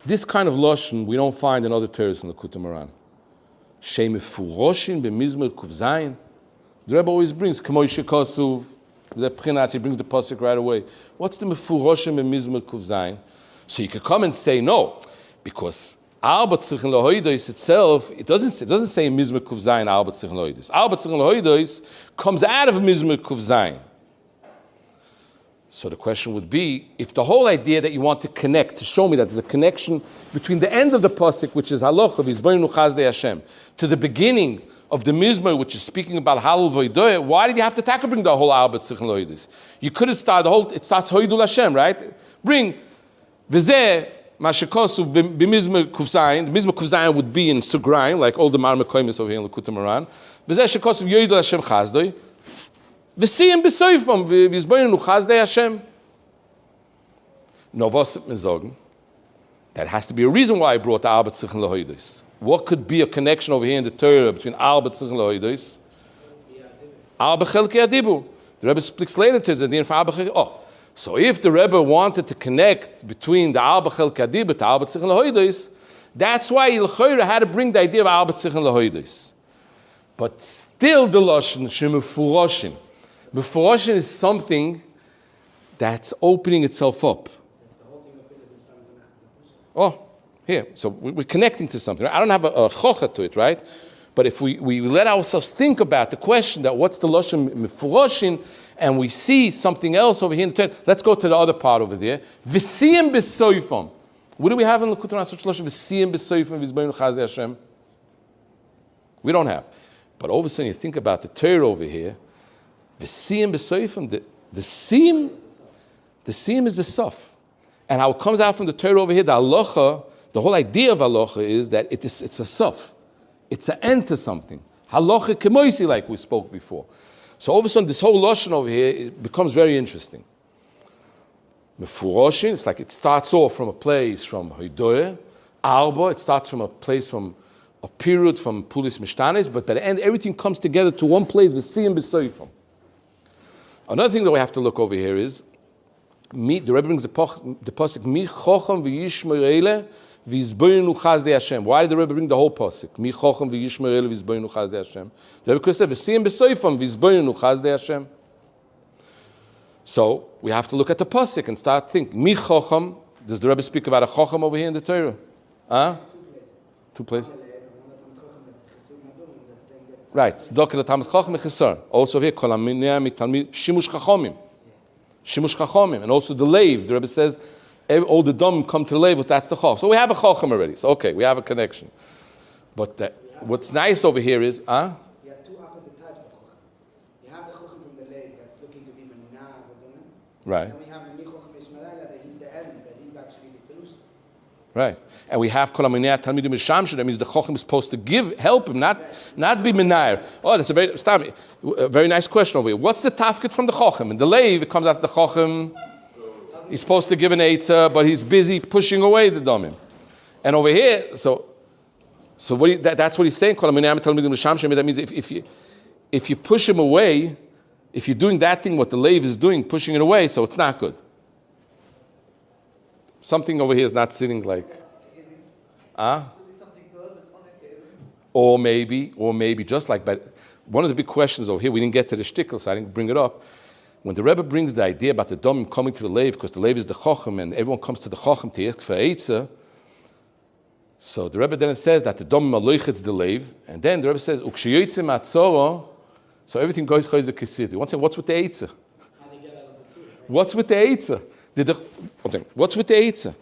This kind of lashon we don't find in other Torahs in the Likutai Moharan. Shemu furoshim b'mizmor kuf zayin. The Rebbe always brings k'moishe kosuv. He brings the pasuk right away. What's the mefuroshim b'mizmor kuf zayin? So you could come and say no, because arba tzrichin lehoidos itself, it doesn't say mizmor kuf zayin arba tzrichin lehoidos. Arba tzrichin lehoidos comes out of mizmor kuf zayin. So the question would be, if the whole idea that you want to connect, to show me that there's a connection between the end of the pasuk, which is halacha v'izboinu chazdei Hashem, to the beginning of the mizmor, which is speaking about halal v'yidoyah, why did you have to bring the whole arba tzrichin lehoidos? You could have started it starts hoidul Hashem, right? Bring v'zeh mashikosu b'mizmor kuf zayin. The mizmor kuf zayin would be in sugrayim, like all the marmakoymis over here in Likutai Moharan. V'zeh shikosu v'yoidul Hashem chazdoi. V'siyim b'soifam v'yizboinu chazdei Hashem. No, was it me sagen? That has to be a reason why I brought the Arbeit Sichen Lehoides. What could be a connection over here in the Torah between Arbeit Sichen Lehoides? Arba Chelki Adibu. The Rebbe speaks later to the for Arba Chelki. Oh, so if the Rebbe wanted to connect between the Arba Chelki Adibu to Arbeit Sichen Lehoides, that's why Ilchoira had to bring the idea of Arbeit Sichen Lehoides. But still the Lashon Shemufuroshin. Mufuroshin is something that's opening itself up. Oh, here. So we're connecting to something. I don't have a chocha to it, right? But if we let ourselves think about the question that what's the Lashon Mufuroshin, and we see something else over here in the Torah, let's go to the other part over there. V'siyim b'soifam. What do we have in Likutai such Lashon? V'siyim b'soifam v'zbeinu chazei Hashem. We don't have. But all of a sudden you think about the Torah over here. V'siyim b'soifam. The siyim is the sof. And how it comes out from the Torah over here, the halacha, the whole idea of halacha is that it's a sof. It's an end to something. Halacha kemoisi, like we spoke before. So all of a sudden, this whole lashon over here, it becomes very interesting. Mefuroshin, it's like it starts off from a place from Hidoyah. Arba, it starts from a place from a period from Pulis Mishtanes, but by the end, everything comes together to one place, V'siyim b'soifam. Another thing that we have to look over here is, the Rebbe brings the pasuk, Mi chocham v'yishmer eile v'yizboinu chazdei Hashem. Why did the Rebbe bring the whole pasuk? Mi chocham v'yishmer eile v'yizboinu chazdei Hashem. The Rebbe could have said, V'siyim b'soifam v'yizboinu chazdei Hashem. So, we have to look at the pasuk and start thinking. Mi chocham, does the Rebbe speak about a chocham over here in the Torah? Huh? Two places. Right. Tzedakah l'talmid chacham echesar. Also here, kol hamineh mitalmid shimush chachomim. Shimush chachomim. And also the leiv. The Rebbe says, all the dom come to the leiv, but that's the chacham. So we have a chacham already. So okay, we have a connection. But what's nice over here is, You have two opposite types of chacham. You have the chacham from the leiv that's looking to be menah the domin. right, And we have the michacham ishmarela that he's the end, that he's actually the solution. right. And we have kol hamineh talmidim mishamshu. That means the chacham is supposed to help him, not be menayer. Oh, that's a very nice question over here. What's the tafkid from the chacham? In the leiv, it comes after the chacham. He's supposed to give an eitzah, but he's busy pushing away the domim. And over here, so that's what he's saying. Kol hamineh talmidim mishamshu. That means if you push him away, if you're doing that thing, what the leiv is doing, pushing it away, so it's not good. Something over here is not sitting like. Or maybe, just like, but one of the big questions over here, we didn't get to the shtickle, so I didn't bring it up. When the Rebbe brings the idea about the domim coming to the leiv, because the leiv is the chacham, and everyone comes to the chacham to ask for eitzah, so the Rebbe then says that the domim aloichetz the leiv, and then the Rebbe says, ukshiyotzim atzoro, so everything goes chayzer kisiti. One second, what's with the eitzah? What's with the eitzah? What's with the eitzah?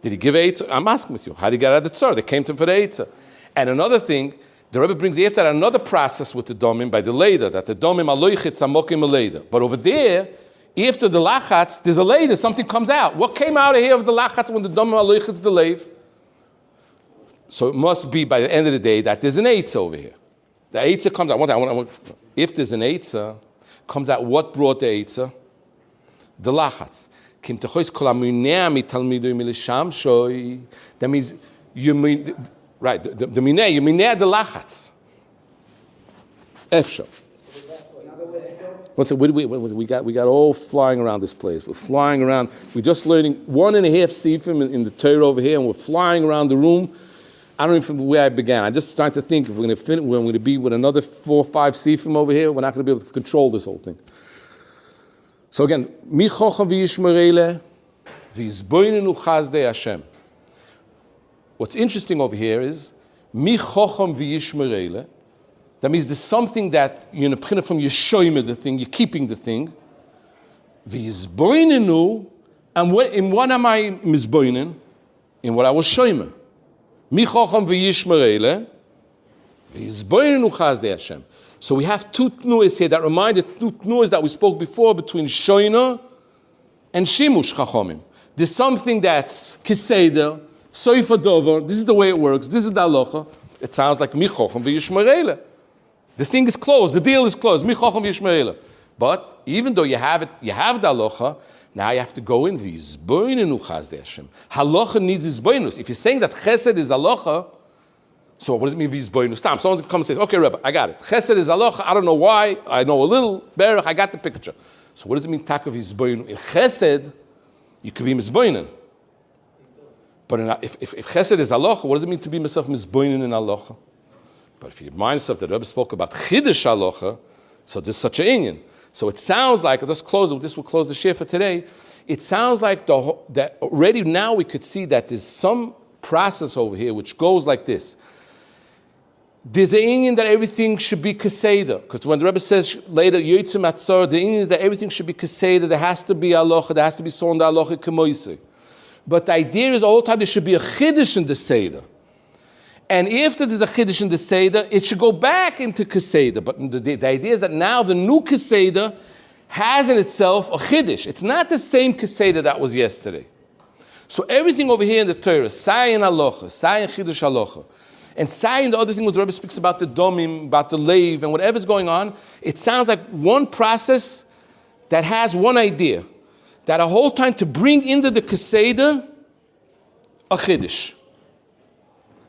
Did he give eitzah? I'm asking with you. How did he get out of the tzor? They came to him for the eitzah. And another thing, the Rebbe brings after another process with the domim by the leder, that the domim aloichetz amokim leder. But over there, after the lachatz, there's a leder, something comes out. What came out of here of the lachatz when the domim aloichetz the leiv? So it must be by the end of the day that there's an eitzah over here. The eitzah comes out. If there's an eitzah, comes out what brought the eitzah? The lachatz. That means you mean right. The mineh, you mineh the lachatz. Efsha. What's it? We got all flying around this place. We're flying around. We're just learning 1.5 sifim in the Torah over here, and we're flying around the room. I don't even know where I began. I'm just trying to think if we're going to finish. We're going to be with another 4 or 5 sifim over here. We're not going to be able to control this whole thing. So again, mi chocham v'yishmer eile v'yizboinenu chazdei Hashem. What's interesting over here is mi chocham v'yishmer eile. That means there's something that you're from your shoyme the thing, you're keeping the thing. V'yizboinenu, and in what am I mizboinen? In what I was shoyme. Mi chocham v'yishmer eile v'yizboinenu chazdei Hashem. So we have two tnuas here that remind the two tnuas that we spoke before between shoyna and shimush chachomim. There's something that's kiseder, soifa dover. This is the way it works. This is the halacha. It sounds like mi chocham v'yishmer eile. The thing is closed. The deal is closed. Mi chocham v'yishmer eile. But even though you have it, you have the halacha, now you have to go in v'yizboinenu chazdei Hashem. Halacha needs yizboinus. If you're saying that chesed is halacha, so what does it mean v'yizboinus? Someone comes and says, okay, Rebbe, I got it. Chesed is halacha, I don't know why, I know a little, berach, I got the picture. So what does it mean taka v'yizboinu? In chesed, you could be mizboinen. But if chesed is halacha, what does it mean to be myself mizboinen in halacha? But if you remind yourself that Rebbe spoke about chiddush halacha, so there's such an inyan. So it sounds like, this will close the shiur for today. It sounds like that already now we could see that there's some process over here which goes like this. There's an inyan that everything should be kaseda, because when the Rebbe says later, yotzim atzor, the inyan is that everything should be kaseda, there has to be halacha, there has to be so on the halacha kemoisei. But the idea is all the time there should be a chiddush in the seder. And if there's a chiddush in the Seder, it should go back into Keseder. But the idea is that now the new Keseder has in itself a chiddush. It's not the same Keseder that was yesterday. So everything over here in the Torah, Sayin Halacha, Sayin Chiddush Halacha, and Sayin, the other thing where the Rebbe speaks about the domim, about the leiv, and whatever's going on, it sounds like one process that has one idea. That a whole time to bring into the Keseder a chiddush.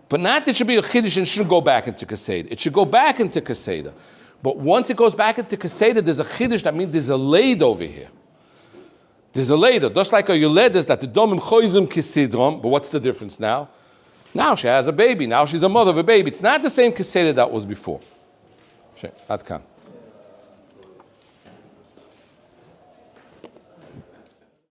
But not that it should be a chiddush and shouldn't go back into Keseder. It should go back into Keseder. But once it goes back into Keseder, there's a chiddush, that means there's a leid over here. There's a leid. Just like a yoled is that the domim choizim kisidrom, but what's the difference now? Now she has a baby. Now she's a mother of a baby. It's not the same Keseder that was before. Ad kan.